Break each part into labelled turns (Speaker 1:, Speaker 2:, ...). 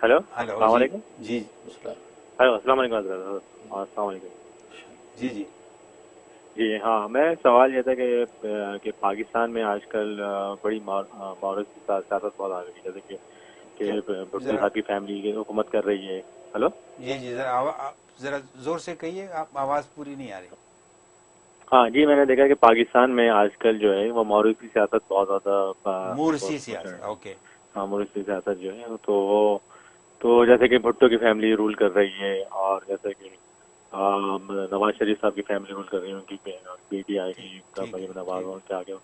Speaker 1: Hello,
Speaker 2: hello
Speaker 1: अस्सलाम
Speaker 2: जी।
Speaker 1: वालेकुम।
Speaker 2: जी
Speaker 1: hello, अस्सलाम वालेकुम हज़रत। अस्सलाम वालेकुम।
Speaker 2: जी जी।
Speaker 1: जी हाँ, मैं सवाल ये था कि पाकिस्तान में आजकल बड़ी मॉरल सियासत बहुत आ गई, जैसे
Speaker 2: क्या?
Speaker 1: कि भुट्टो
Speaker 2: जरा
Speaker 1: साहब की फैमिली की हुकूमत कर रही है। हेलो।
Speaker 2: जी जी, जरा जोर से कहिए, आप आवाज़ पूरी नहीं आ रही।
Speaker 1: हाँ जी, मैंने देखा कि पाकिस्तान में आजकल जो है वो मॉरल की सियासत बहुत ज़्यादा
Speaker 2: मूर्सी
Speaker 1: वो चल
Speaker 2: सियासत,
Speaker 1: रही है।
Speaker 2: ओके।
Speaker 1: हाँ, मॉरल की सियासत जो है तो जैसे कि भुट्टो की फैमिली रूल कर रही है, और जैसे कि नवाज शरीफ साहब की फैमिली रूल कर रही है, उनकी बेटी
Speaker 2: ठीक
Speaker 1: आएगी, उनका
Speaker 2: ठीक है,
Speaker 1: मरीम नवाज
Speaker 2: ठीक।
Speaker 1: और क्या आगे।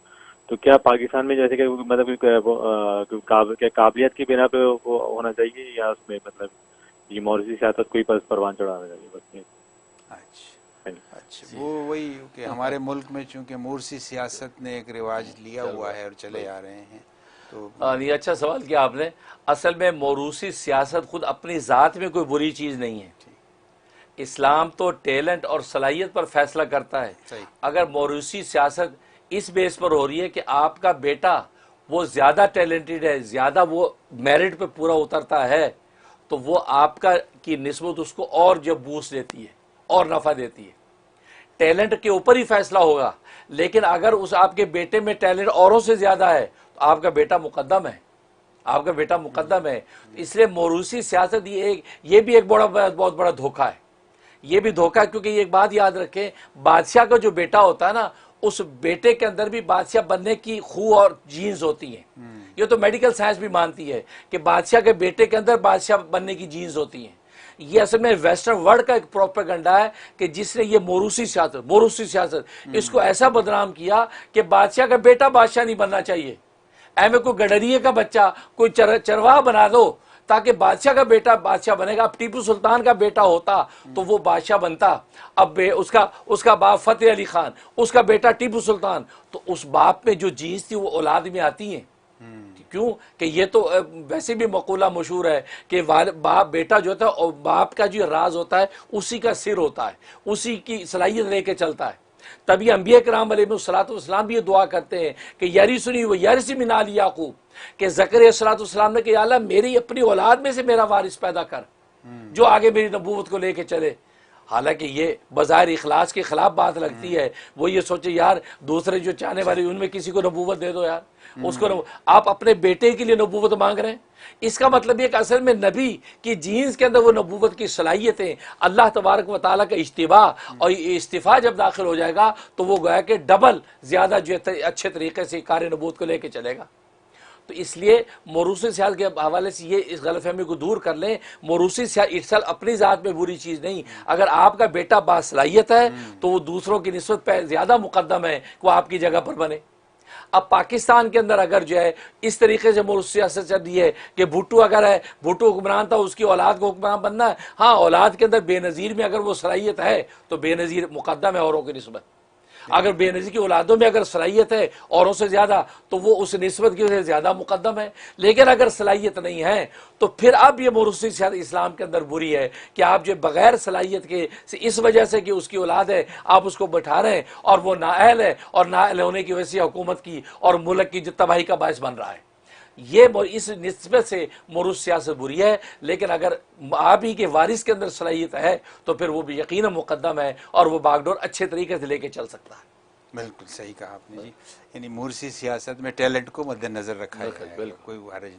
Speaker 1: तो क्या पाकिस्तान में जैसे कि मतलब क्या काबिलियत की बिना पे वो होना चाहिए, या उसमें मतलब ये मॉरसी सियासत को ही परवान चढ़ाना चाहिए, बस ये।
Speaker 2: अच्छा अच्छा, वो वही कि हमारे मुल्क में चूंकि मूर्सी सियासत ने एक रिवाज लिया हुआ है और चले आ रहे हैं, तो
Speaker 3: ये अच्छा सवाल किया आपने। असल में मोरूसी सियासत खुद अपनी ज़ात में कोई बुरी चीज़ नहीं है।
Speaker 2: ठीक,
Speaker 3: इस्लाम तो टैलेंट और सलाहियत पर फैसला करता है।
Speaker 2: सही।
Speaker 3: अगर मोरूसी सियासत इस बेस पर हो रही है कि आपका बेटा वो ज़्यादा टैलेंटेड है, ज़्यादा वो मेरिट पे पूरा उतरता है, तो वो आपका की निस्बत उसको और जो बूस्ट देती है और नफ़ा देती है। टैलेंट के ऊपर ही फैसला होगा। लेकिन अगर उस आपके बेटे में टैलेंट औरों से ज़्यादा है तो आपका बेटा मुकद्दम है, आपका बेटा मुकद्दम है। इसलिए मोरूसी सियासत ये भी एक बहुत बड़ा धोखा है। ये भी धोखा है, क्योंकि एक बात याद रखें, बादशाह का जो बेटा होता है ना, उस बेटे के अंदर भी बादशाह बनने की खू और जीन्स होती हैं। ये तो मेडिकल साइंस भी मानती है कि बादशाह के बेटे के अंदर बादशाह बनने की जीन्स होती हैं। ये असल में वेस्टर्न वर्ल्ड का एक प्रोपेगेंडा है कि जिसने ये मोरूसी सियासत इसको ऐसा बदनाम किया कि बादशाह का बेटा बादशाह नहीं बनना चाहिए। ऐमे कोई गडरिए का बच्चा, कोई चरवाहा बना दो ताकि बादशाह का बेटा बादशाह बनेगा। अब टीपू सुल्तान का बेटा होता तो वो बादशाह बनता। अब उसका उसका बाप फतेह अली खान, उसका बेटा टीपू सुल्तान, तो उस बाप में जो जीन्स थी वो औलाद में आती है। क्यों कि ये तो वैसे भी मकूला मशहूर है कि बाप बेटा जो होता है, और बाप का जो राज होता है उसी का सिर होता है, उसी की सलाहियत लेके चलता है। तभी अंबिया कराम अलैहिस्सलाम भी ये दुआ करते हैं कि यारिसुनी व यारिसी मिन आल याकूब, कि ज़करिया सलाम ने कहा, अल्लाह मेरी अपनी औलाद में से मेरा वारिस पैदा कर जो आगे मेरी नबूवत को लेके चले। हालांकि ये बज़ाहिर इखलास के खिलाफ बात लगती है। वो ये सोचे यार दूसरे जो चाहने वाले उनमें किसी को नबूवत दे दो यार, उसको आप अपने बेटे के लिए नबूवत मांग रहे हैं। इसका मतलब ये कि असल में नबी की जीन्स के अंदर वो नबूवत की सलाहियतें, अल्लाह तबारक व तआला का इज्तिबा और इस्तिफा जब दाखिल हो जाएगा तो वो गोया कि डबल ज़्यादा जो अच्छे तरीके से कार्य नबूवत को लेकर चलेगा। तो इसलिए मोरूसी सियासत के हवाले से ये इस गलतफहमी को दूर कर लें। मोरूसी सियासत इर्सल अपनी ज़ात में बुरी चीज़ नहीं। अगर आपका बेटा बासलाहियत है तो वो दूसरों की निस्बत पर ज़्यादा मुकद्दम है कि वो आपकी जगह पर बने। अब पाकिस्तान के अंदर अगर जो है इस तरीके से मोरूसी सियासत चल रही है कि भुट्टो अगर है, भुट्टो हुक्मरान था, उसकी औलाद को हुक्मरान बनना है। हाँ, औलाद के अंदर बेनज़ीर में अगर वो सलाहियत है तो बेनज़ीर मुकद्दम है औरों की निस्बत। अगर बेनज़ीर की औलादों में अगर सलाहियत है औरों से ज़्यादा तो वो उस निस्बत की वजह से ज़्यादा मुकद्दम है। लेकिन अगर सलाहियत नहीं है तो फिर अब ये मोरूसी सियासत इस्लाम के अंदर बुरी है कि आप जो बग़ैर सलाहियत के इस वजह से कि उसकी औलाद है आप उसको बैठा रहे हैं और वो नाअहल है, और नाअहल होने की वजह से हुकूमत की और मुल्क की जो तबाही का बायस बन रहा है। ये इस निस्बत से मोरूस सियासत बुरी है। लेकिन अगर आप ही के वारिस के अंदर सलाहियत है तो फिर वो भी यकीनन मुकद्दम है और वो बागडोर अच्छे तरीके से लेके चल सकता है।
Speaker 2: बिल्कुल सही कहा आपने जी। यानी मूर्सी सियासत में टैलेंट को मद्देनजर रखा
Speaker 3: बिल्कुल
Speaker 2: जाए,
Speaker 3: बिल्कुल।
Speaker 2: कोई हर्ज नहीं।